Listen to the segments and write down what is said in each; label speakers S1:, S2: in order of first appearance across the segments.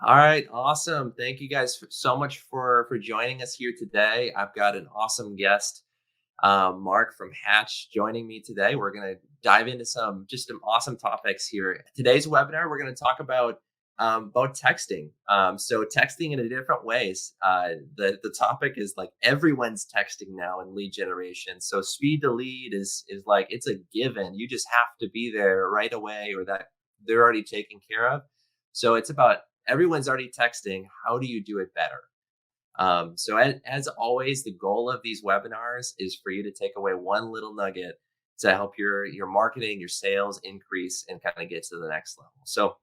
S1: All right, awesome. Thank you guys so much for joining us here today. I've got an awesome guest, Mark from Hatch, joining me today. We're going to dive into some awesome topics here. Today's webinar, we're going to talk about texting. So texting in a different ways. The topic is like everyone's texting now in lead generation. So speed to lead is like it's a given. You just have to be there right away, or that they're already taken care of. So it's about everyone's already texting. How do you do it better? So as always, the goal of these webinars is for you to take away one little nugget to help your marketing, your sales increase and kind of get to the next level. So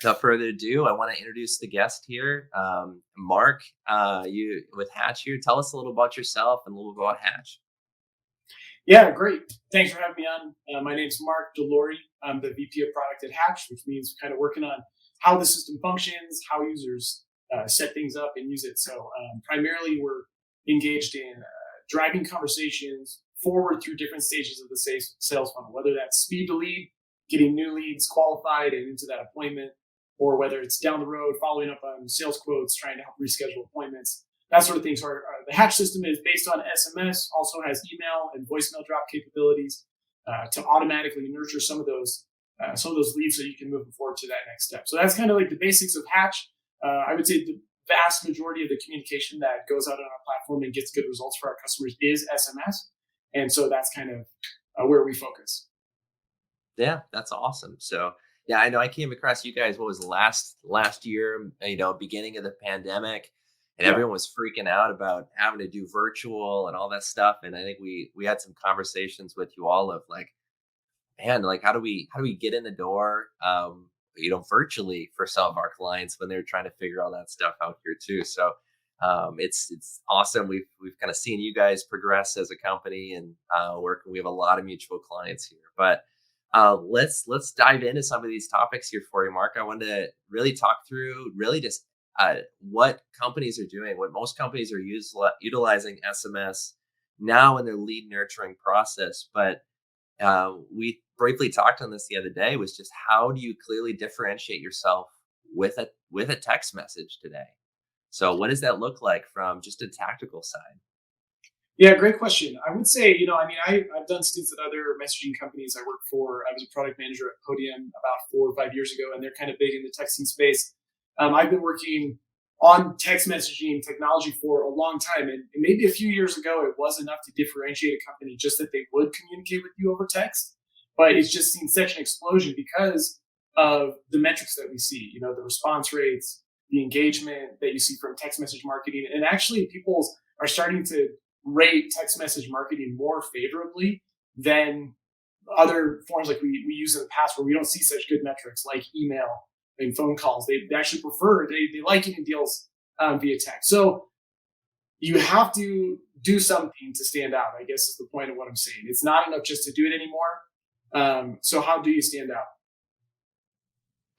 S1: without further ado, I want to introduce the guest here, Mark. You with Hatch here. Tell us a little about yourself and a little about Hatch.
S2: Yeah, great. Thanks for having me on. My name's Mark Delorey. I'm the VP of Product at Hatch, which means kind of working on how the system functions, how users set things up and use it. So primarily, we're engaged in driving conversations forward through different stages of the sales funnel, whether that's speed to lead, getting new leads qualified and into that appointment, or whether it's down the road, following up on sales quotes, trying to help reschedule appointments, that sort of thing. So the Hatch system is based on SMS, also has email and voicemail drop capabilities to automatically nurture some of those leads so you can move forward to that next step. So that's kind of like the basics of Hatch. I would say the vast majority of the communication that goes out on our platform and gets good results for our customers is SMS. And so that's kind of where we focus.
S1: Yeah, that's awesome. So yeah, I know I came across you guys. What was last year? Beginning of the pandemic, and
S2: Yeah.
S1: everyone was freaking out about having to do virtual and all that stuff. And I think we had some conversations with you all of like, man, like how do we get in the door, virtually for some of our clients when they're trying to figure all that stuff out here too. So it's awesome. We've kind of seen you guys progress as a company and work. We have a lot of mutual clients here, but let's dive into some of these topics here for you, Mark. I wanted to really talk through really just what companies are doing. What most companies are utilizing SMS now in their lead nurturing process, but we briefly talked on this the other day. Was just how do you clearly differentiate yourself with a text message today? So what does that look like from just a tactical side?
S2: Yeah, great question. I would say, I've done stints at other messaging companies I worked for. I was a product manager at Podium about 4 or 5 years ago, and they're kind of big in the texting space. I've been working on text messaging technology for a long time, and maybe a few years ago, it was enough to differentiate a company just that they would communicate with you over text. But it's just seen such an explosion because of the metrics that we see. The response rates, the engagement that you see from text message marketing, and actually, people are starting to rate text message marketing more favorably than other forms like we use in the past where we don't see such good metrics like email and phone calls. They actually prefer, they like getting deals via text. So you have to do something to stand out, I guess is the point of what I'm saying. It's not enough just to do it anymore. So how do you stand out?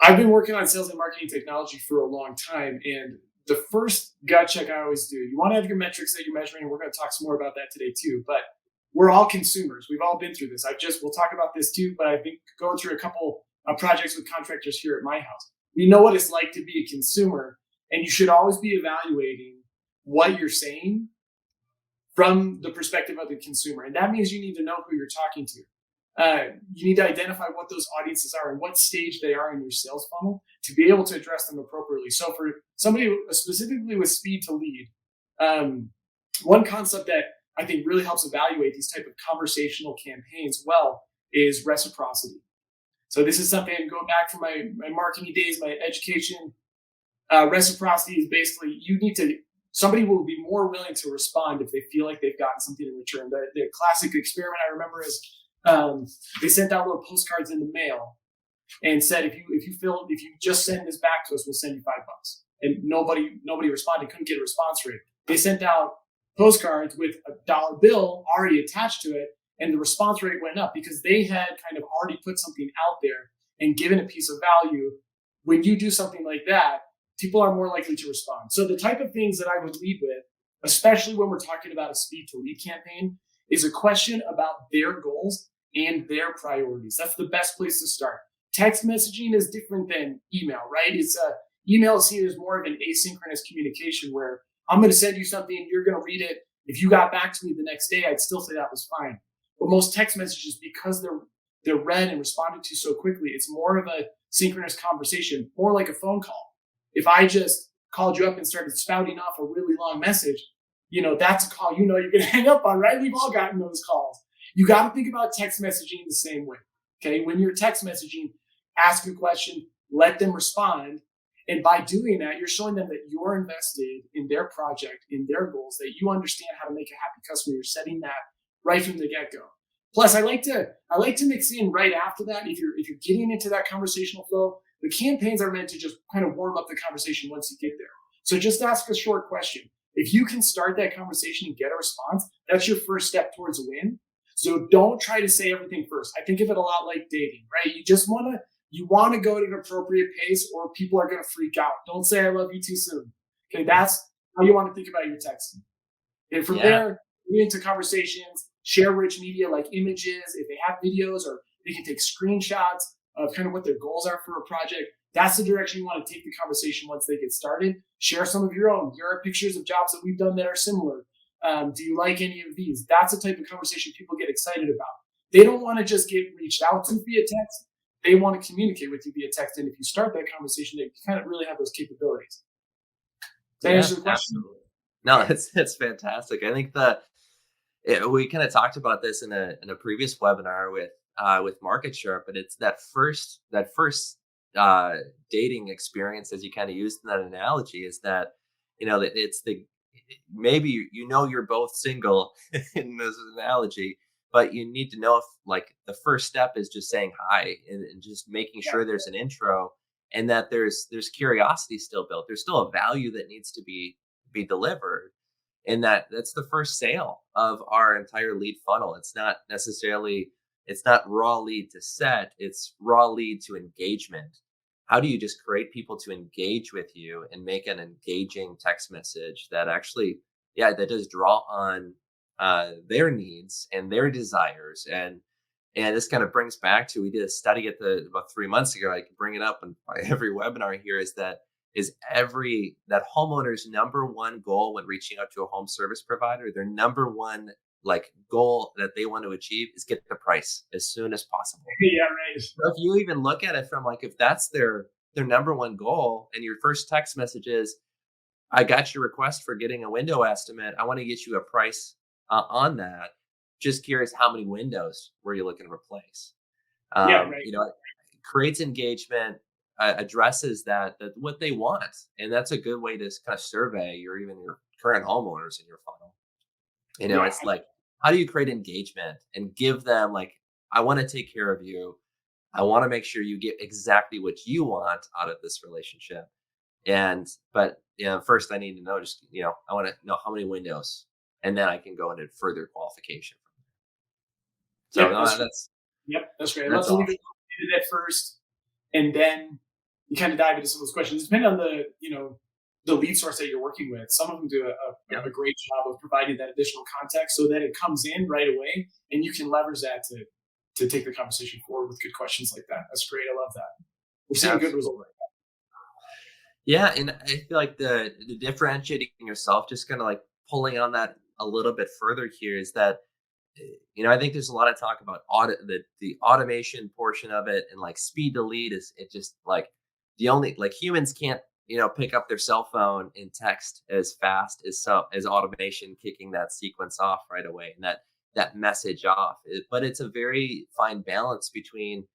S2: I've been working on sales and marketing technology for a long time, and the first gut check I always do, you want to have your metrics that you're measuring, and we're going to talk some more about that today too, but we're all consumers. We've all been through this. We'll talk about this too, but I've been going through a couple of projects with contractors here at my house. We know what it's like to be a consumer, and you should always be evaluating what you're saying from the perspective of the consumer. And that means you need to know who you're talking to. You need to identify what those audiences are and what stage they are in your sales funnel to be able to address them appropriately. So for somebody specifically with speed to lead, one concept that I think really helps evaluate these type of conversational campaigns well is reciprocity. So this is something going back from my marketing days, my education. Reciprocity is basically somebody will be more willing to respond if they feel like they've gotten something in return. The classic experiment I remember is they sent out little postcards in the mail and said, if you just send this back to us, we'll send you $5. And nobody responded, couldn't get a response rate. They sent out postcards with a dollar bill already attached to it, and the response rate went up because they had kind of already put something out there and given a piece of value. When you do something like that, people are more likely to respond. So the type of things that I would lead with, especially when we're talking about a speed to lead campaign, is a question about their goals and their priorities. That's the best place to start. Text messaging is different than email, right? Email is seen as more of an asynchronous communication where I'm going to send you something, you're going to read it. If you got back to me the next day, I'd still say that was fine. But most text messages, because they're read and responded to so quickly, it's more of a synchronous conversation, more like a phone call. If I just called you up and started spouting off a really long message, that's a call you're going to hang up on, right? We've all gotten those calls. You got to think about text messaging the same way. Okay. When you're text messaging, ask a question, let them respond. And by doing that, you're showing them that you're invested in their project, in their goals, that you understand how to make a happy customer. You're setting that right from the get go. Plus, I like to mix in right after that. If you're getting into that conversational flow, the campaigns are meant to just kind of warm up the conversation once you get there. So just ask a short question. If you can start that conversation and get a response, that's your first step towards a win. So don't try to say everything first. I think of it a lot like dating, right? You want to go at an appropriate pace or people are going to freak out. Don't say I love you too soon. Okay, that's how you want to think about your texting. And from
S1: Yeah.
S2: there, get into conversations, share rich media like images, if they have videos, or they can take screenshots of kind of what their goals are for a project. That's the direction you want to take the conversation once they get started. Share some of your own. Here are pictures of jobs that we've done that are similar. Do you like any of these? That's the type of conversation people get excited about. They don't want to just get reached out to via text. They want to communicate with you via text. And if you start that conversation, they kind of really have those capabilities. Does that
S1: Yeah,
S2: answer the question?
S1: absolutely. No, it's fantastic. I think we kind of talked about this in a previous webinar with Market Sharp, but it's that first dating experience, as you kind of used in that analogy, is that that it's the maybe you're both single in this analogy, but you need to know if like the first step is just saying hi and just making
S2: Yeah.
S1: sure there's an intro and that there's curiosity still built. There's still a value that needs to be delivered and that's the first sale of our entire lead funnel. It's not raw lead to set, it's raw lead to engagement. How do you just create people to engage with you and make an engaging text message that actually, yeah, that does draw on their needs and their desires. And this kind of brings back to, we did a study about 3 months ago. I can bring it up in every webinar here, that homeowner's number one goal when reaching out to a home service provider, their number one like goal that they want to achieve is get the price as soon as possible.
S2: Yeah, right.
S1: So if you even look at it from like, if that's their number one goal and your first text message is, I got your request for getting a window estimate, I want to get you a price on that. Just curious, how many windows were you looking to replace?
S2: Yeah, right.
S1: It creates engagement, addresses that what they want, and that's a good way to kind of survey your current homeowners in your funnel.
S2: Yeah,
S1: It's like, how do you create engagement and give them like, I want to take care of you. I want to make sure you get exactly what you want out of this relationship. But first I need to know, I want to know how many windows, and then I can go into further qualification. So
S2: yep,
S1: no,
S2: that's
S1: that's
S2: yep, that's great. I love
S1: that's
S2: to leave it
S1: awesome.
S2: into that first, and then you kind of dive into some of those questions. Depending on the lead source that you're working with. Some of them do
S1: Yeah,
S2: a great job of providing that additional context so that it comes in right away, and you can leverage that to take the conversation forward with good questions like that. That's great. I love that. We're seeing good results.
S1: absolutely. Yeah, and I feel like the differentiating yourself, just kind of like pulling on that a little bit further here, is that I think there's a lot of talk about the automation portion of it, and like speed to lead is it just like the only like humans can't pick up their cell phone and text as fast as automation kicking that sequence off right away and that message off. But it's a very fine balance between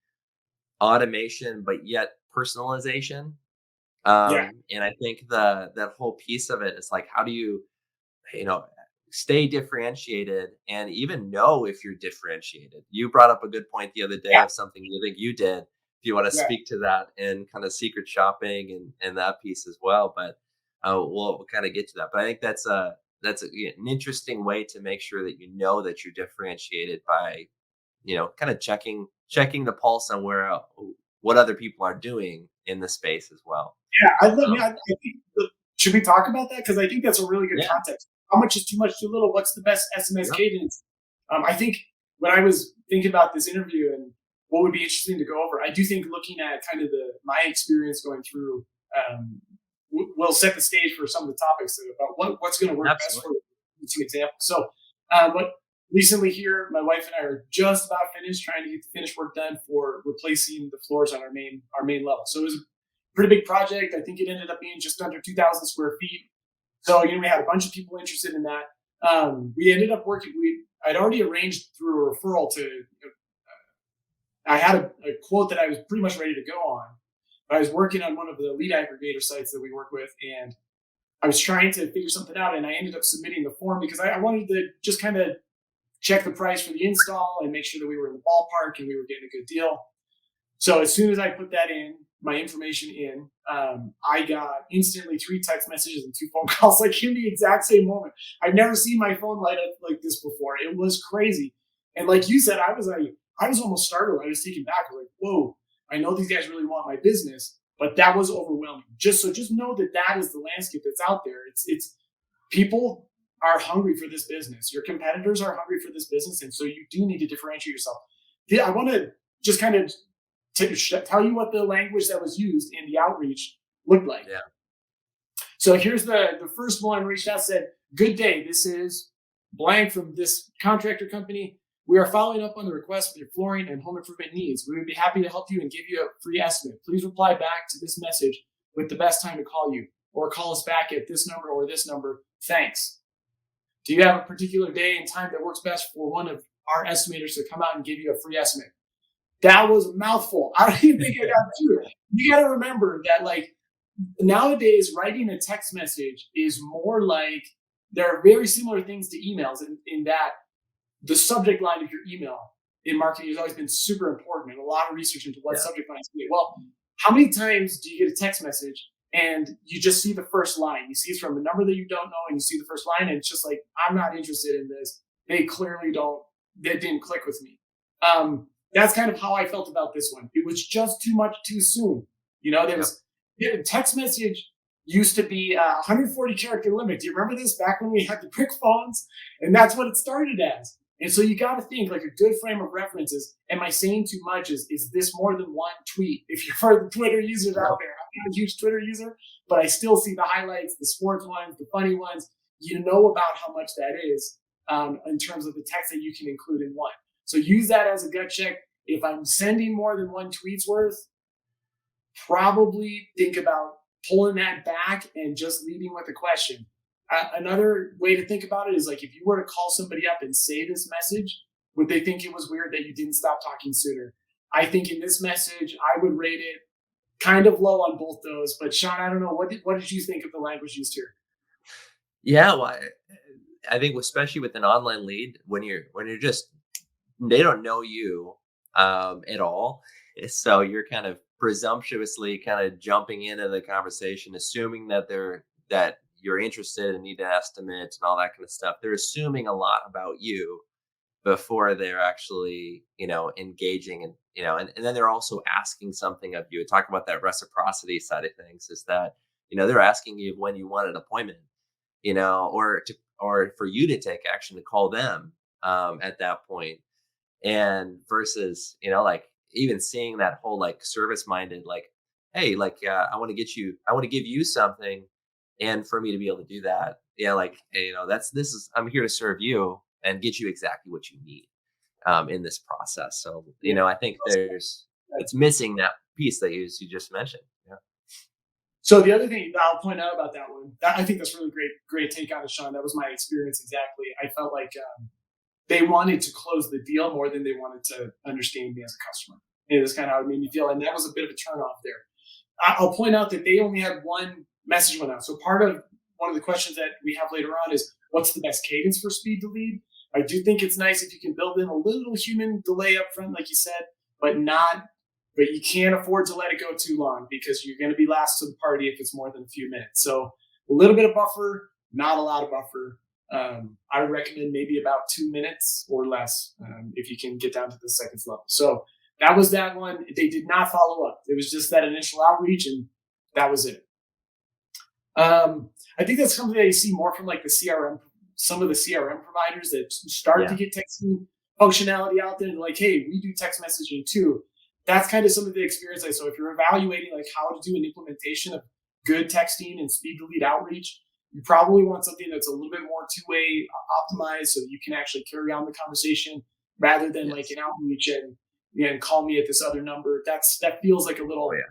S1: automation but yet personalization.
S2: Yeah,
S1: And I think that whole piece of it is like, how do you know, stay differentiated and even know if you're differentiated? You brought up a good point the other day
S2: yeah,
S1: of something you think you did. If you want to
S2: yeah,
S1: speak to that and kind of secret shopping and that piece as well, but we'll kind of get to that. But I think an interesting way to make sure that that you're differentiated by kind of checking the pulse on what other people are doing in the space as well.
S2: yeah.
S1: Um,
S2: I think should we talk about that? Because I think that's a really good
S1: yeah.
S2: context. How much is too much, too little? What's the best SMS
S1: Yep.
S2: cadence? I think when I was thinking about this interview and what would be interesting to go over, I do think looking at kind of my experience going through we'll set the stage for some of the topics about what's going to work best for
S1: Absolutely.
S2: you. Some examples. So, but recently here, my wife and I are just about finished trying to get the finished work done for replacing the floors on our main level. So it was a pretty big project. I think it ended up being just under 2,000 square feet. So we had a bunch of people interested in that. We ended up working. I'd already arranged through a referral to. I had a quote that I was pretty much ready to go on. I was working on one of the lead aggregator sites that we work with, and I was trying to figure something out, and I ended up submitting the form because I wanted to just kind of check the price for the install and make sure that we were in the ballpark and we were getting a good deal. So as soon as I put that in, my information in, I got instantly 3 text messages and 2 phone calls, like in the exact same moment. I've never seen my phone light up like this before. It was crazy. And like you said, I was almost startled. I was taken back. I was like, whoa, I know these guys really want my business, but that was overwhelming. Just know that that is the landscape that's out there. It's people are hungry for this business. Your competitors are hungry for this business, and so you do need to differentiate yourself. I want to just kind of tell you what the language that was used in the outreach looked like.
S1: Yeah.
S2: So here's the first one reached out, said, "Good day. This is blank from this contractor company. We are following up on the request for your flooring and home improvement needs. We would be happy to help you and give you a free estimate. Please reply back to this message with the best time to call you, or call us back at this number or this number. Thanks. Do you have a particular day and time that works best for one of our estimators to come out and give you a free estimate?" That was a mouthful. I don't even think I got through it. You got to remember that, like, nowadays, writing a text message is more like, there are very similar things to emails in that the subject line of your email in marketing has always been super important, and a lot of research into what subject lines be. Well, how many times do you get a text message and you just see the first line? You see it's from a number that you don't know, and you see the first line, and it's just like, I'm not interested in this. They clearly don't. They didn't click with me. That's kind of how I felt about this one. It was just too much too soon. There was text message used to be a 140 character limit. Do you remember this back when we had the brick phones? And that's what it started as. And so you got to think, like, a good frame of reference is, am I saying too much? Is this more than one tweet? If you're for the Twitter users out there, I'm not a huge Twitter user, but I still see the highlights, the sports ones, the funny ones. You know about how much that is in terms of the text that you can include in one. So use that as a gut check. If I'm sending more than one tweet's worth, probably think about pulling that back and just leading with a question. Another way to think about it is, like, if you were to call somebody up and say this message, would they think it was weird that you didn't stop talking sooner? I think in this message, I would rate it kind of low on both those. But Sean, I don't know, what did you think of the language used here?
S1: Yeah, well, I think especially with an online lead, when you're just, they don't know you at all, so you're kind of presumptuously kind of jumping into the conversation, assuming that you're interested and need an estimate and all that kind of stuff. They're assuming a lot about you before they're actually, engaging, and then they're also asking something of you. Talk about that reciprocity side of things, is that, they're asking you when you want an appointment, or for you to take action to call them at that point. And versus, like, even seeing that whole, like, service minded, like, hey, like, I want to give you something, and for me to be able to do that, like, hey, I'm here to serve you and get you exactly what you need in this process. So, I think it's missing that piece that you just mentioned. Yeah.
S2: So the other thing that I'll point out about that one, I think that's really great take on it, Sean. That was my experience exactly. I felt like they wanted to close the deal more than they wanted to understand me as a customer. And it was kind of how it made me feel, and that was a bit of a turnoff there. I'll point out that they only had one message went out. So one of the questions that we have later on is, what's the best cadence for speed to lead? I do think it's nice if you can build in a little human delay up front, like you said, but you can't afford to let it go too long, because you're going to be last to the party if it's more than a few minutes. So a little bit of buffer, not a lot of buffer. I would recommend maybe about 2 minutes or less if you can get down to the seconds level. So that was that one. They did not follow up. It was just that initial outreach, and that was it. I think that's something that you see more from, like, the CRM, some of the CRM providers that start to get texting functionality out there. They're like, hey, we do text messaging too. That's kind of some of the experience I saw. If you're evaluating, like, how to do an implementation of good texting and speed to lead outreach. You probably want something that's a little bit more two-way optimized so that you can actually carry on the conversation rather than like
S1: Yes.
S2: an outreach and call me at this other number. That feels like
S1: Oh yeah.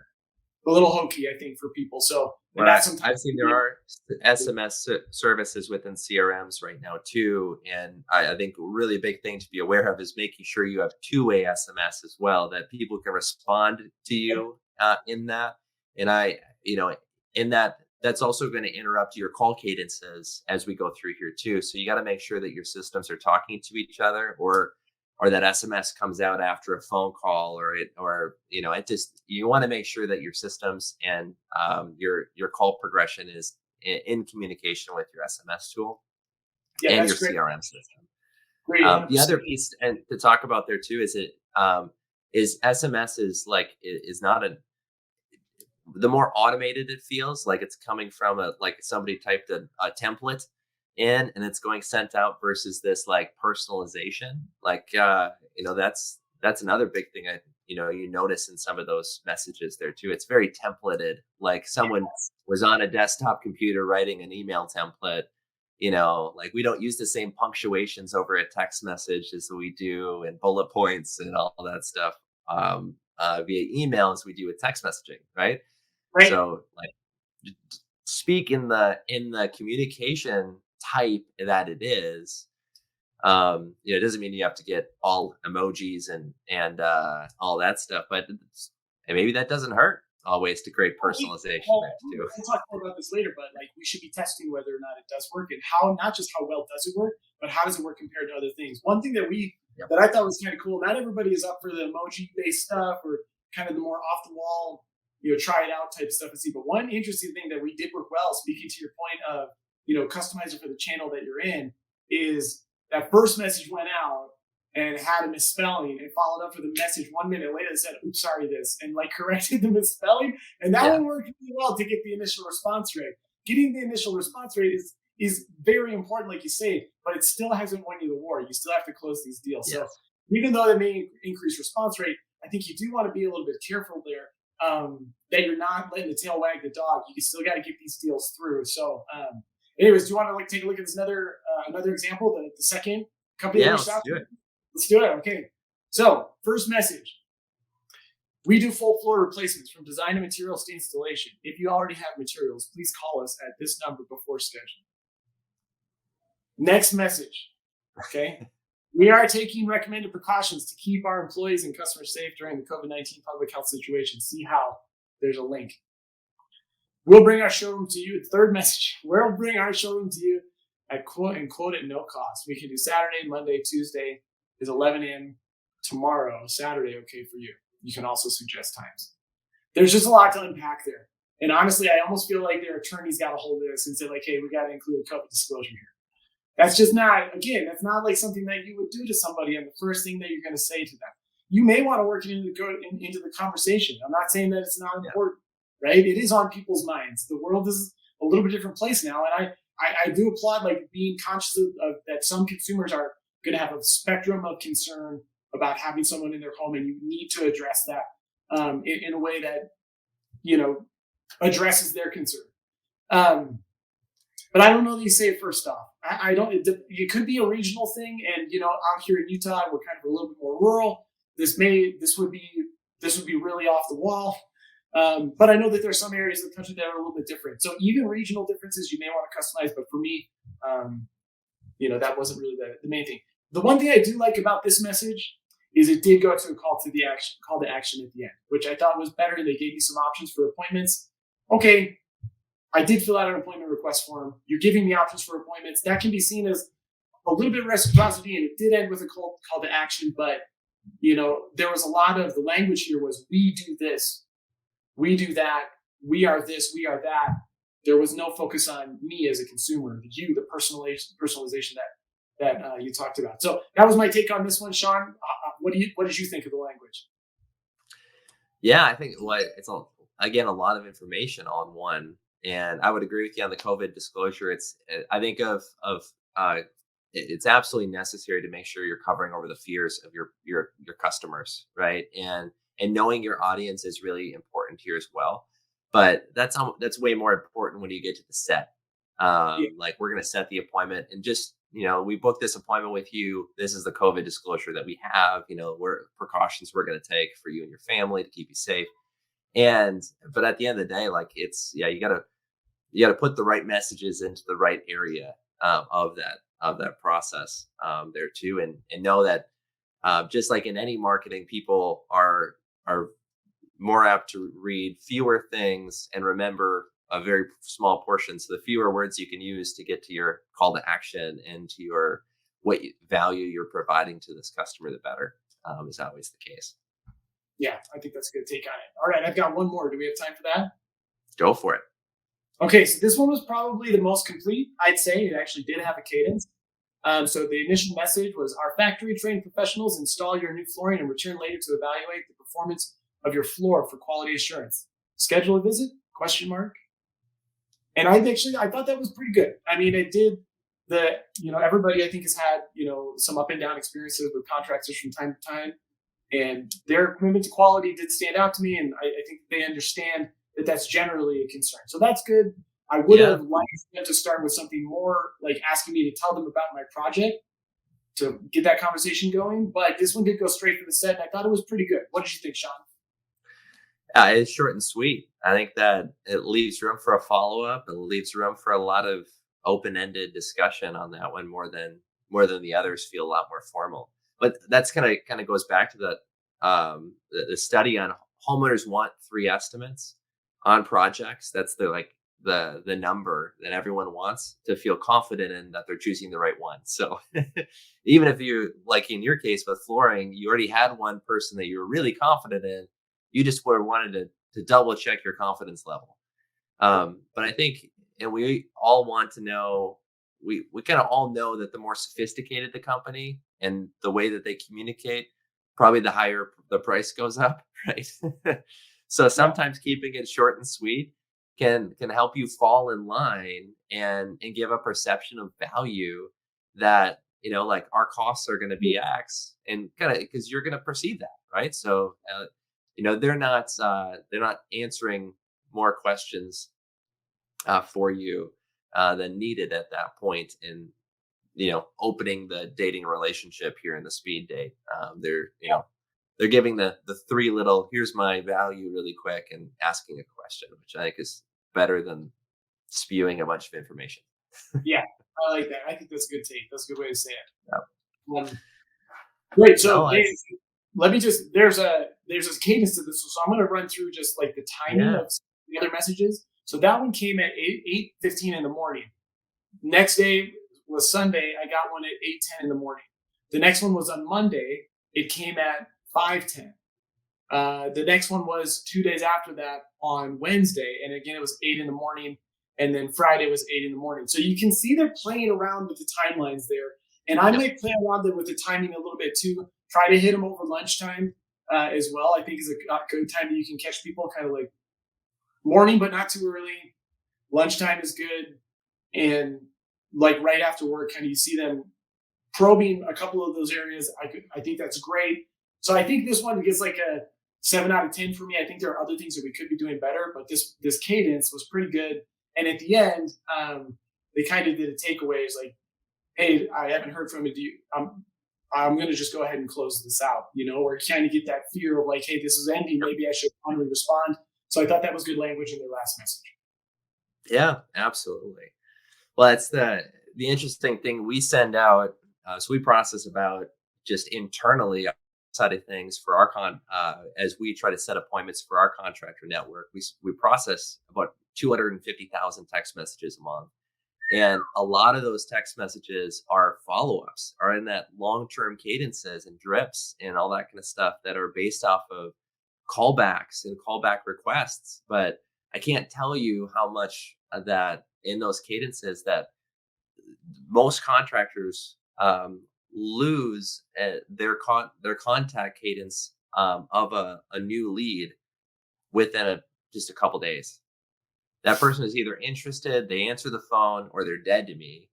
S2: a little hokey, I think, for people. So and
S1: Well,
S2: that's sometimes
S1: I've seen there are SMS services within CRMs right now too, and I think a really big thing to be aware of is making sure you have two-way SMS as well, that people can respond to you in that. And in that, that's also going to interrupt your call cadences as we go through here too. So you got to make sure that your systems are talking to each other, or that SMS comes out after a phone call, it just, you want to make sure that your systems and your call progression is in communication with your SMS tool
S2: yeah,
S1: and your
S2: that's great.
S1: CRM system.
S2: Great,
S1: The
S2: 100%.
S1: other piece and to talk about there too is SMS is not a the more automated it feels like it's coming from like somebody typed a template in and it's going sent out versus this like personalization that's another big thing you notice in some of those messages there too. It's very templated, like someone was on a desktop computer writing an email template. Like we don't use the same punctuations over a text message as we do and bullet points and all that stuff via email as we do with text messaging, right?
S2: Right.
S1: So like speak in the communication type that it is. It doesn't mean you have to get all emojis and all that stuff, but and maybe that doesn't hurt always to create personalization
S2: Well,
S1: there too.
S2: we'll talk more about this later, but like we should be testing whether or not it does work and how, not just how well does it work, but how does it work compared to other things. One thing
S1: Yep.
S2: that I thought was kind of cool. Not everybody is up for the emoji based stuff or kind of the more off the wall, try it out type stuff and see. But one interesting thing that we did work well, speaking to your point of customizer for the channel that you're in, is that first message went out and had a misspelling and followed up with a message 1 minute later that said, oops, sorry, this, and like corrected the misspelling. And that
S1: Yeah.
S2: one worked really well to get the initial response rate. Getting the initial response rate is very important, like you say, but it still hasn't won you the war. You still have to close these deals.
S1: Yes.
S2: So even though that may increase response rate, I think you do want to be a little bit careful there, that you're not letting the tail wag the dog. You still got to get these deals through. So, anyways, do you want to like take a look at this another example, the second company that
S1: Yeah,
S2: reached
S1: let's
S2: out
S1: do
S2: to?
S1: it.
S2: Let's do it. Okay. So, first message. We do full floor replacements from design to materials to installation. If you already have materials, please call us at this number before scheduling. Next message. Okay. We are taking recommended precautions to keep our employees and customers safe during the COVID-19 public health situation. See how? There's a link. We'll bring our showroom to you. Third message. We'll bring our showroom to you at quote at no cost. We can do Saturday, Monday, Tuesday is 11 a.m. Tomorrow, Saturday, okay for you. You can also suggest times. There's just a lot to unpack there. And honestly, I almost feel like their attorneys got a hold of this and said, like, hey, we got to include a Cove Disclosure here. That's just not, again, that's not like something that you would do to somebody and the first thing that you're going to say to them. You may want to work it into the conversation. I'm not saying that it's not important, right? It is on people's minds. The world is a little bit different place now. And I do applaud like being conscious of that some consumers are going to have a spectrum of concern about having someone in their home, and you need to address that in a way that addresses their concern. But I don't know that you say it first off. I don't. It could be a regional thing, and out here in Utah, we're kind of a little bit more rural. This would be really off the wall. But I know that there are some areas of the country that are a little bit different. So even regional differences you may want to customize. But for me, that wasn't really the main thing. The one thing I do like about this message is it did go to a call to action at the end, which I thought was better. They gave you some options for appointments. Okay, I did fill out an appointment request form. You're giving me options for appointments. That can be seen as a little bit of reciprocity, and it did end with a call to action. But there was a lot of the language here was we do this, we do that, we are this, we are that. There was no focus on me as a consumer, the personalization that you talked about. So that was my take on this one, Sean. What did you think of the language?
S1: Yeah, I think it's again a lot of information on one, and I would agree with you on the COVID disclosure. I think it's absolutely necessary to make sure you're covering over the fears of your customers, right? And knowing your audience is really important here as well. But that's way more important when you get to the set.
S2: Yeah.
S1: Like we're gonna set the appointment and just we booked this appointment with you. This is the COVID disclosure that we have. We're precautions we're gonna take for you and your family to keep you safe. And but at the end of the day, like it's you gotta put the right messages into the right area of that process there too, and know that just like in any marketing, people are more apt to read fewer things and remember a very small portion. So the fewer words you can use to get to your call to action and to your value you're providing to this customer, the better is always the case.
S2: Yeah, I think that's a good take on it. All right, I've got one more. Do we have time for that?
S1: Go for it.
S2: Okay, so this one was probably the most complete. I'd say it actually did have a cadence. So the initial message was: "Our factory trained professionals install your new flooring and return later to evaluate the performance of your floor for quality assurance. Schedule a visit?" Question mark. And I thought that was pretty good. I mean, it did the everybody I think has had some up and down experiences with contractors from time to time, and their commitment to quality did stand out to me, and I think they understand that that's generally a concern. So that's good. I would
S1: Yeah.
S2: have liked them to start with something more like asking me to tell them about my project to get that conversation going. But this one did go straight for the set, and I thought it was pretty good. What did you think, Sean?
S1: It's short and sweet. I think that it leaves room for a follow up. It leaves room for a lot of open ended discussion on that one more than the others feel a lot more formal. But that's kind of goes back to the study on homeowners want three estimates on projects. That's the number that everyone wants to feel confident in that they're choosing the right one. So even if you like in your case with flooring, you already had one person that you were really confident in. You just were wanted to double check your confidence level. But I think, and we all want to know, we kind of all know that the more sophisticated the company and the way that they communicate, probably the higher the price goes up, right? So
S2: Yeah,
S1: sometimes keeping it short and sweet can help you fall in line and give a perception of value that like our costs are going to be X, and kind of because you're going to perceive that, right? So they're not answering more questions for you than needed at that point in opening the dating relationship here in the speed date. They're giving the three little, here's my value really quick, and asking a question, which I think is better than spewing a bunch of information.
S2: yeah, I like that. I think that's a good take. That's a good way to say
S1: Yeah.
S2: it. Great. So
S1: No,
S2: they,
S1: it's
S2: let me just there's a cadence to this, so I'm going to run through just like the timing
S1: yeah.
S2: of the other messages. So that one came at 8:15 in the morning. Next day was Sunday. I got one at 8:10 in the morning. The next one was on Monday. It came at 5:10. The next one was 2 days after that on Wednesday, and again it was 8 in the morning. And then Friday was 8 in the morning. So you can see they're playing around with the timelines there, and I
S1: Yep.
S2: might play around with the timing a little bit too. Try to hit them over lunchtime as well. I think is a good time that you can catch people, kind of like morning, but not too early. Lunchtime is good, and like right after work, kind of you see them probing a couple of those areas. I think that's great. So I think this one gets like a 7 out of 10 for me. I think there are other things that we could be doing better, but this cadence was pretty good. And at the end, they kind of did a takeaway. It's like, hey, I haven't heard from you. I'm going to just go ahead and close this out, or kind of get that fear of like, hey, this is ending. Maybe I should finally respond. So I thought that was good language in their last message.
S1: Yeah, absolutely. Well, that's the interesting thing we send out. So we process about just internally side of things for our as we try to set appointments for our contractor network. We process about 250,000 text messages a month, and a lot of those text messages are follow ups, are in that long term cadences and drips and all that kind of stuff that are based off of callbacks and callback requests. But I can't tell you how much of that in those cadences that most contractors lose their contact cadence of a new lead within just a couple days. That person is either interested, they answer the phone, or they're dead to me.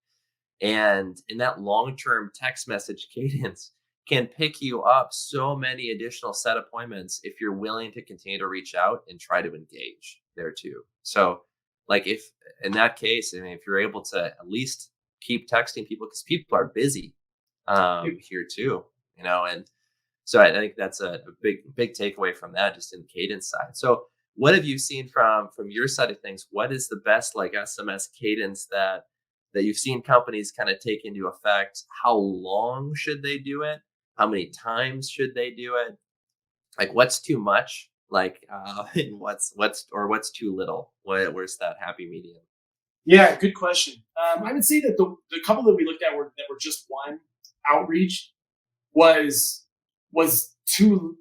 S1: And in that long-term text message cadence can pick you up so many additional set appointments if you're willing to continue to reach out and try to engage. there too. So like if in that case, I mean, if you're able to at least keep texting people because people are busy here too, and so I think that's a big takeaway from that, just in cadence side. So what have you seen from your side of things? What is the best like SMS cadence that you've seen companies kind of take into effect? How long should they do it? How many times should they do it? Like what's too much? Like and what's too little? Where's that happy medium?
S2: Yeah, good question. I would say that the couple that we looked at that were just one outreach was too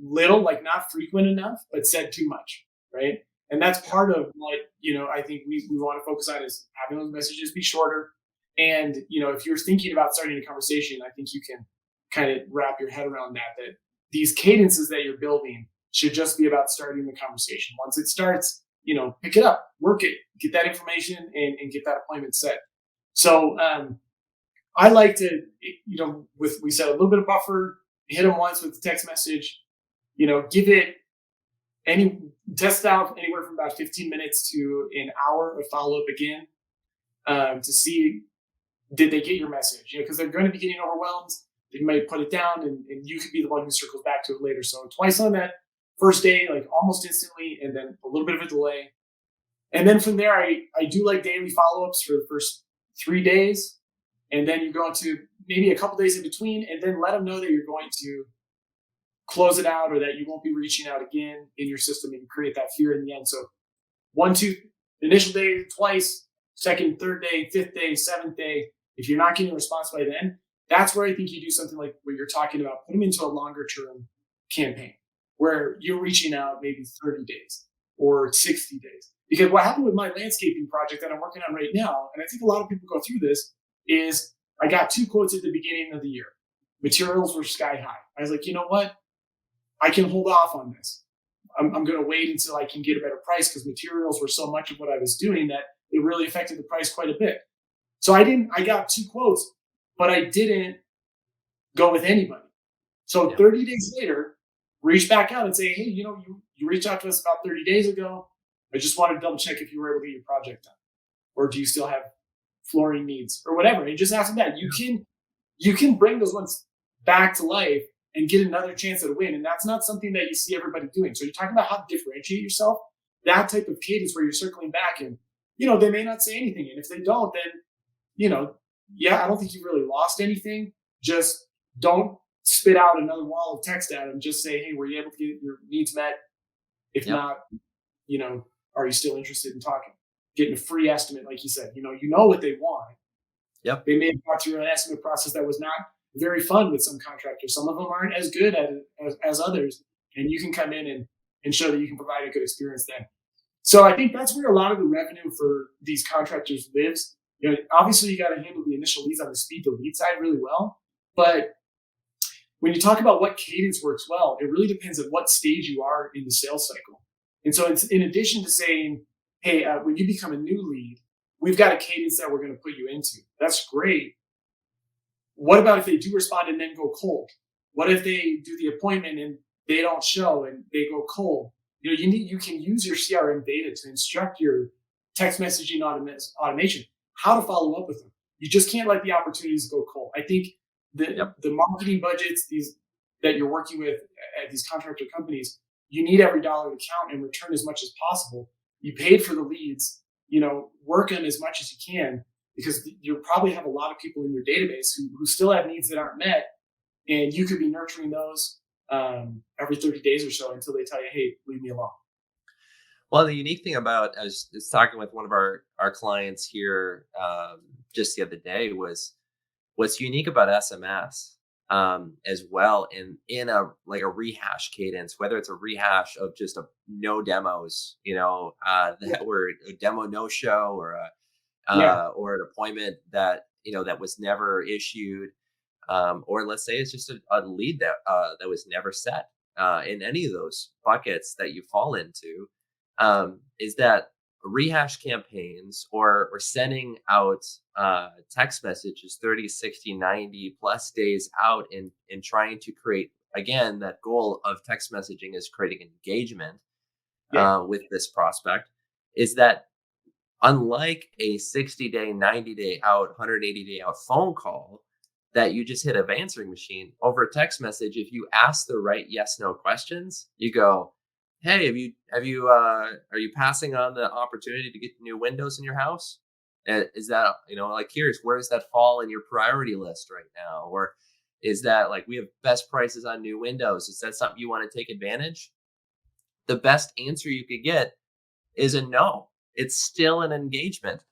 S2: little, like not frequent enough, but said too much, right? And that's part of what I think we want to focus on is having those messages be shorter. And if you're thinking about starting a conversation, I think you can kind of wrap your head around that these cadences that you're building should just be about starting the conversation. Once it starts, pick it up, work it, get that information, and get that appointment set. So I like to, we said a little bit of buffer, hit them once with the text message, give it test out anywhere from about 15 minutes to an hour of follow up again to see did they get your message, because they're going to be getting overwhelmed. They might put it down and you could be the one who circles back to it later. So twice on that first day, like almost instantly, and then a little bit of a delay. And then from there, I do like daily follow-ups for the first 3 days. And then you go into maybe a couple days in between, and then let them know that you're going to close it out or that you won't be reaching out again in your system and create that fear in the end. So 1, 2, initial day twice, second, third day, fifth day, seventh day. If you're not getting a response by then, that's where I think you do something like what you're talking about, put them into a longer term campaign where you're reaching out maybe 30 days or 60 days. Because what happened with my landscaping project that I'm working on right now, and I think a lot of people go through this, is I got 2 quotes at the beginning of the year. Materials were sky high. I was like, you know what? I can hold off on this. I'm going to wait until I can get a better price because materials were so much of what I was doing that it really affected the price quite a bit. So I got 2 quotes, but I didn't go with anybody. So 30 days later, reach back out and say, hey, you reached out to us about 30 days ago. I just wanted to double check if you were able to get your project done. Or do you still have flooring needs or whatever? And just ask them that. You can bring those ones back to life and get another chance at a win. And that's not something that you see everybody doing. So you're talking about how to differentiate yourself, that type of cadence where you're circling back and, they may not say anything. And if they don't, then, I don't think you've really lost anything. Just don't spit out another wall of text at them. Just say, hey, were you able to get your needs met? If not, are you still interested in talking? Getting a free estimate, like you said, you know what they want.
S1: Yep.
S2: They may have gone through an estimate process that was not very fun with some contractors. Some of them aren't as good at it as others. And you can come in and show that you can provide a good experience then. So I think that's where a lot of the revenue for these contractors lives. Obviously you got to handle the initial leads on the speed to lead side really well. But when you talk about what cadence works well, it really depends on what stage you are in the sales cycle. And so it's in addition to saying, hey, when you become a new lead, we've got a cadence that we're going to put you into. That's great. What about if they do respond and then go cold? What if they do the appointment and they don't show and they go cold? You can use your CRM data to instruct your text messaging automation how to follow up with them. You just can't let the opportunities go cold. I think the marketing budgets that you're working with at these contractor companies, you need every dollar to count and return as much as possible. You paid for the leads, work them as much as you can because you probably have a lot of people in your database who still have needs that aren't met. And you could be nurturing those every 30 days or so until they tell you, hey, leave me alone.
S1: Well, the unique thing about, I was talking with one of our clients here just the other day, was what's unique about SMS as well in a like a rehash cadence, whether it's a rehash of just no demos, that were a demo no show or or an appointment that that was never issued, or let's say it's just a lead that was never set in any of those buckets that you fall into, is that rehash campaigns or sending out text messages 30, 60, 90 plus days out in trying to create, again, that goal of text messaging is creating engagement.
S2: Yeah.
S1: with this prospect is that unlike a 60-day, 90-day out, 180-day out phone call that you just hit a answering machine over a text message, if you ask the right yes no questions, you go, "Hey, are you passing on the opportunity to get new windows in your house? Is that, like, curious, where does that fall in your priority list right now? Or is that like we have best prices on new windows? Is that something you want to take advantage?" The best answer you could get is a no. It's still an engagement.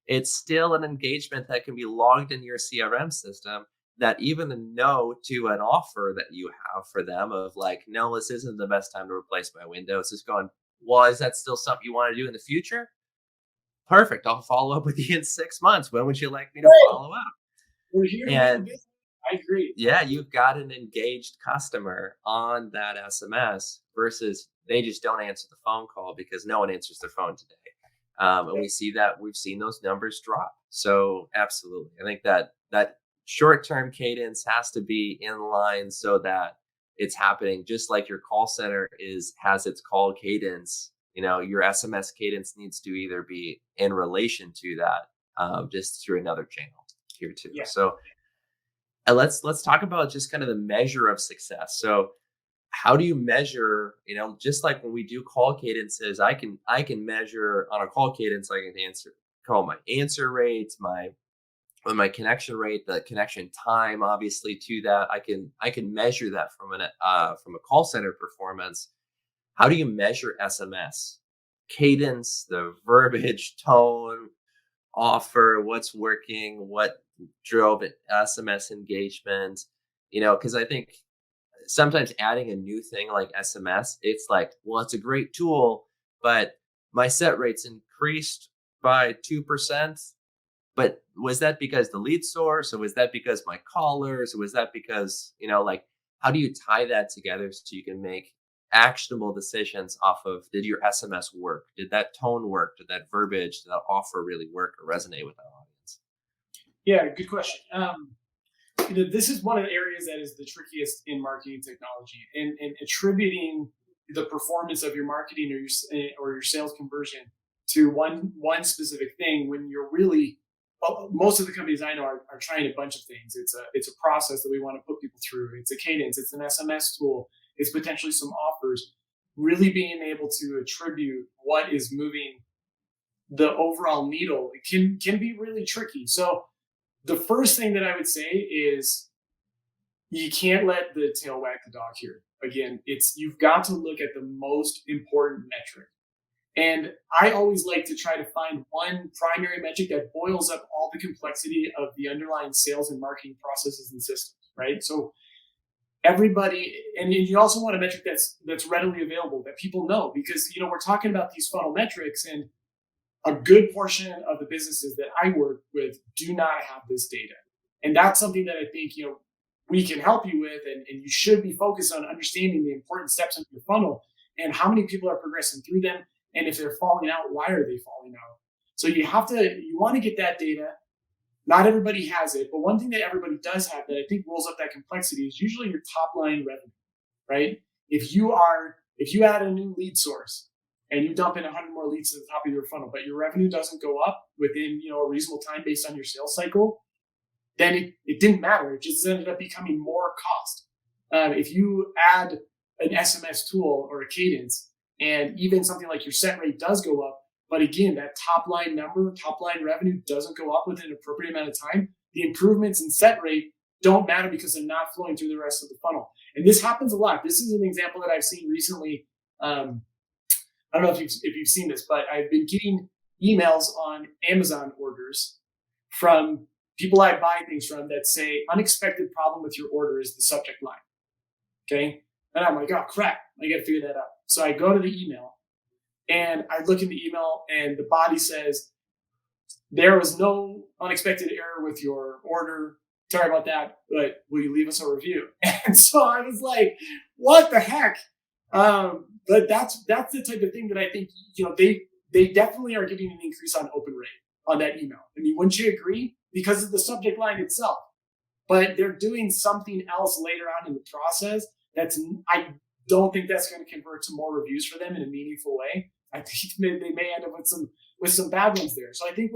S1: It's still an engagement that can be logged in your CRM system, that even a no to an offer that you have for them of like, "No, this isn't the best time to replace my windows," is going, "Well, is that still something you want to do in the future? Perfect. I'll follow up with you in 6 months. When would you like me to
S2: Right.
S1: follow up?"
S2: We're here to make the
S1: And
S2: business. I agree.
S1: yeah, you've got an engaged customer on that SMS versus they just don't answer the phone call because no one answers their phone today. And
S2: Yeah.
S1: we've seen those numbers drop. So absolutely. I think that short-term cadence has to be in line so that it's happening just like your call center has its call cadence. Your SMS cadence needs to either be in relation to that, just through another channel here too.
S2: Yeah.
S1: So let's talk about just kind of the measure of success. So how do you measure, just like when we do call cadences, I can measure on a call cadence, I can call my answer rates, my connection rate, the connection time, obviously, to that. I can measure that from a call center performance. How do you measure SMS? Cadence, the verbiage, tone, offer, what's working, what drove it, SMS engagement, because I think sometimes adding a new thing like SMS, it's like, well, it's a great tool, but my set rates increased by 2%. But was that because the lead source, or was that because my callers, or was that because, like, how do you tie that together so you can make actionable decisions off of, did your SMS work? Did that tone work? Did that verbiage, did that offer really work or resonate with that audience?
S2: Yeah. Good question. This is one of the areas that is the trickiest in marketing technology, and attributing the performance of your marketing or your sales conversion to one specific thing when you're really, well, most of the companies I know are trying a bunch of things. It's a process that we want to put people through. It's a cadence. It's an SMS tool. It's potentially some offers. Really being able to attribute what is moving the overall needle, it can be really tricky. So the first thing that I would say is you can't let the tail wag the dog here. Again, it's you've got to look at the most important metric. And I always like to try to find one primary metric that boils up all the complexity of the underlying sales and marketing processes and systems, right? So everybody, and you also want a metric that's readily available that people know, because we're talking about these funnel metrics, and a good portion of the businesses that I work with do not have this data. And that's something that I think, we can help you with, and you should be focused on understanding the important steps of your funnel and how many people are progressing through them. And if they're falling out, why are they falling out? So you want to get that data. Not everybody has it, but one thing that everybody does have that I think rolls up that complexity is usually your top line revenue, right? If you add a new lead source and you dump in 100 more leads to the top of your funnel, but your revenue doesn't go up within a reasonable time based on your sales cycle, then it didn't matter. It just ended up becoming more cost. If you add an SMS tool or a cadence, and even something like your set rate does go up, but again, that top line number, top line revenue doesn't go up within an appropriate amount of time, the improvements in set rate don't matter because they're not flowing through the rest of the funnel. And this happens a lot. This is an example that I've seen recently. I don't know if you've seen this, but I've been getting emails on Amazon orders from people I buy things from that say unexpected problem with your order is the subject line. Okay. And I'm like, oh crap, I got to figure that out. So I go to the email and I look in the email and the body says, there was no unexpected error with your order. Sorry about that, but will you leave us a review? And so I was like, what the heck? But that's the type of thing that I think, they definitely are getting an increase on open rate on that email. I mean, wouldn't you agree? Because of the subject line itself. But they're doing something else later on in the process don't think that's going to convert to more reviews for them in a meaningful way. I think they may end up with some bad ones there. So I think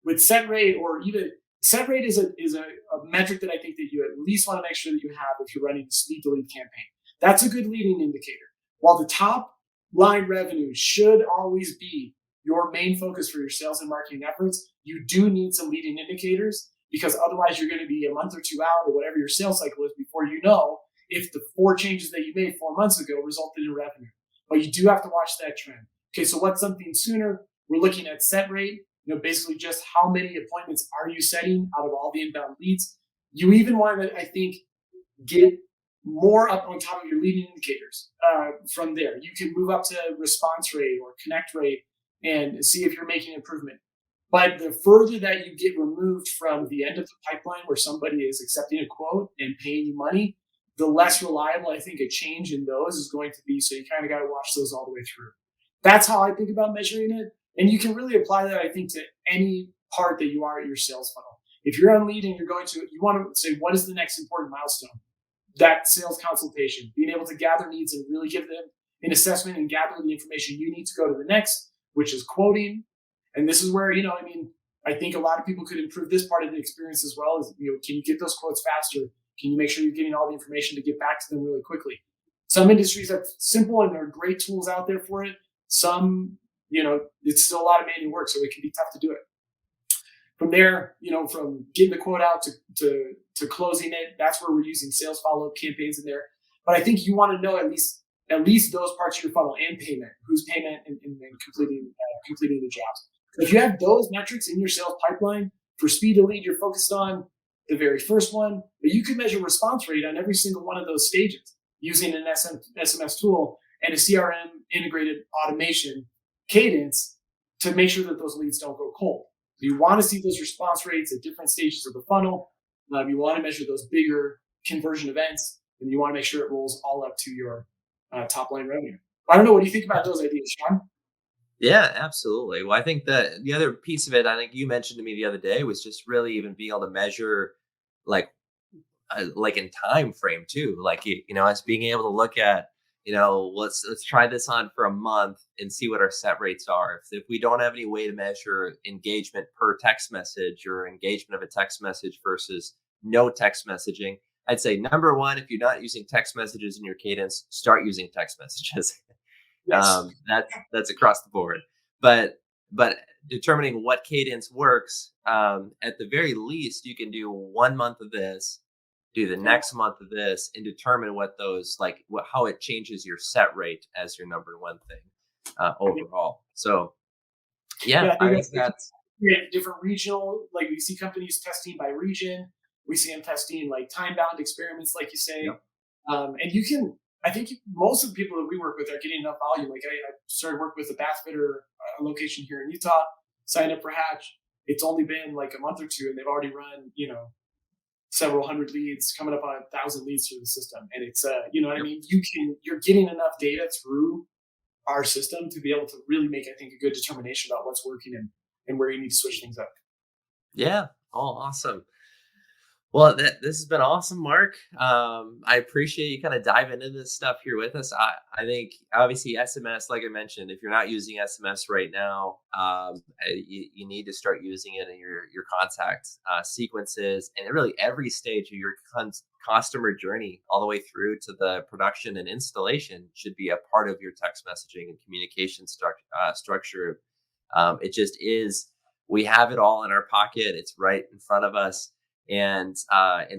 S2: with set rate, or even set rate is a metric that I think that you at least want to make sure that you have if you're running a speed to lead campaign. That's a good leading indicator. While the top line revenue should always be your main focus for your sales and marketing efforts, you do need some leading indicators, because otherwise you're going to be a month or two out, or whatever your sales cycle is, before you know if the 4 changes that you made 4 months ago resulted in revenue. But you do have to watch that trend. Okay, so what's something sooner? We're looking at set rate, basically just how many appointments are you setting out of all the inbound leads. You even want to, I think, get more up on top of your leading indicators from there. You can move up to response rate or connect rate and see if you're making improvement. But the further that you get removed from the end of the pipeline where somebody is accepting a quote and paying you money, the less reliable I think a change in those is going to be. So you kind of got to watch those all the way through. That's how I think about measuring it. And you can really apply that, I think, to any part that you are at your sales funnel. If you're on lead and you want to say, what is the next important milestone? That sales consultation, being able to gather needs and really give them an assessment and gather the information you need to go to the next, which is quoting. And this is where, I think a lot of people could improve this part of the experience as well. Is, can you get those quotes faster? Can you make sure you're getting all the information to get back to them really quickly? Some industries that's simple and there are great tools out there for it. Some, it's still a lot of manual work, so it can be tough to do it. From there, from getting the quote out to closing it, that's where we're using sales follow-up campaigns in there. But I think you want to know at least those parts of your funnel, and payment, who's payment, and completing the jobs. So if you have those metrics in your sales pipeline, for speed to lead, you're focused on the very first one, but you could measure response rate on every single one of those stages using an SMS tool and a CRM integrated automation cadence to make sure that those leads don't go cold. So you want to see those response rates at different stages of the funnel. You want to measure those bigger conversion events, and you want to make sure it rolls all up to your top line revenue. I don't know. What do you think about those ideas, Sean?
S1: Yeah, absolutely. Well, I think that the other piece of it, I think you mentioned to me the other day, was just really even being able to measure, like in time frame too. Like us being able to look at, let's try this on for a month and see what our set rates are. If we don't have any way to measure engagement per text message, or engagement of a text message versus no text messaging, I'd say number one, if you're not using text messages in your cadence, start using text messages.
S2: Yes.
S1: That's across the board. But determining what cadence works, at the very least, you can do 1 month of this, do the next month of this, and determine what those how it changes your set rate as your number one thing overall. So yeah,
S2: I
S1: I
S2: think
S1: think that's
S2: different regional. Like we see companies testing by region. We see them testing like time-bound experiments, like you say.
S1: Yep.
S2: And you can. I think most of the people that we work with are getting enough volume. Like I started working with a bath fitter location here in Utah. Signed up for Hatch. It's only been like a month or two, and they've already run several hundred leads, coming up on 1,000 leads through the system. And it's what I mean. You're getting enough data through our system to be able to really make, I think, a good determination about what's working and where you need to switch things up.
S1: Yeah. Oh, awesome. Well, this has been awesome, Mark. I appreciate you kind of diving into this stuff here with us. I think obviously SMS, like I mentioned, if you're not using SMS right now, you need to start using it in your contact sequences, and really every stage of your customer journey, all the way through to the production and installation, should be a part of your text messaging and communication structure. It just is. We have it all in our pocket. It's right in front of us. And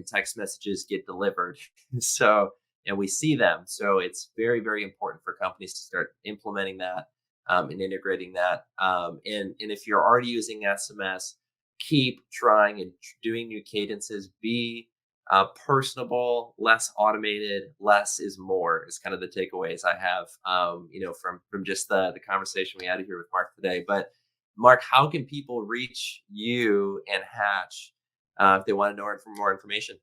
S1: text messages get delivered. And we see them. So it's very, very important for companies to start implementing that and integrating that. And if you're already using SMS, keep trying and doing new cadences. Be personable, less automated. Less is more is kind of the takeaways I have, from just the conversation we had here with Mark today. But Mark, how can people reach you and Hatch if they want to know more information?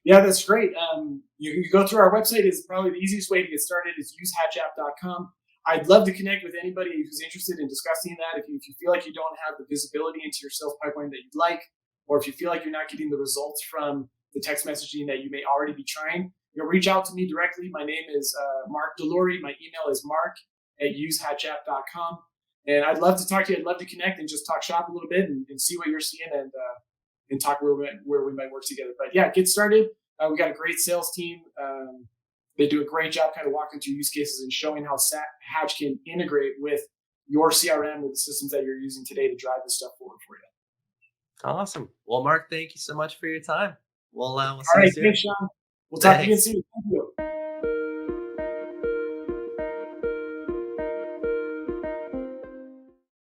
S2: Yeah, that's great. You go through our website. Is probably the easiest way to get started. Is usehatchapp.com. I'd love to connect with anybody who's interested in discussing that. If you feel like you don't have the visibility into your sales pipeline that you'd like, or if you feel like you're not getting the results from the text messaging that you may already be trying, reach out to me directly. My name is Mark Delorey. My email is mark@usehatchapp.com. And I'd love to talk to you. I'd love to connect and just talk shop a little bit and see what you're seeing and talk where we might work together. But yeah, get started. We got a great sales team. They do a great job kind of walking through use cases and showing how Hatch can integrate with your CRM with the systems that you're using today to drive this stuff forward for you.
S1: Awesome. Well, Mark, thank you so much for your time. We'll
S2: All
S1: see you
S2: right,
S1: soon.
S2: thanks, Sean. We'll talk again
S1: Thanks.
S2: soon. Thank you.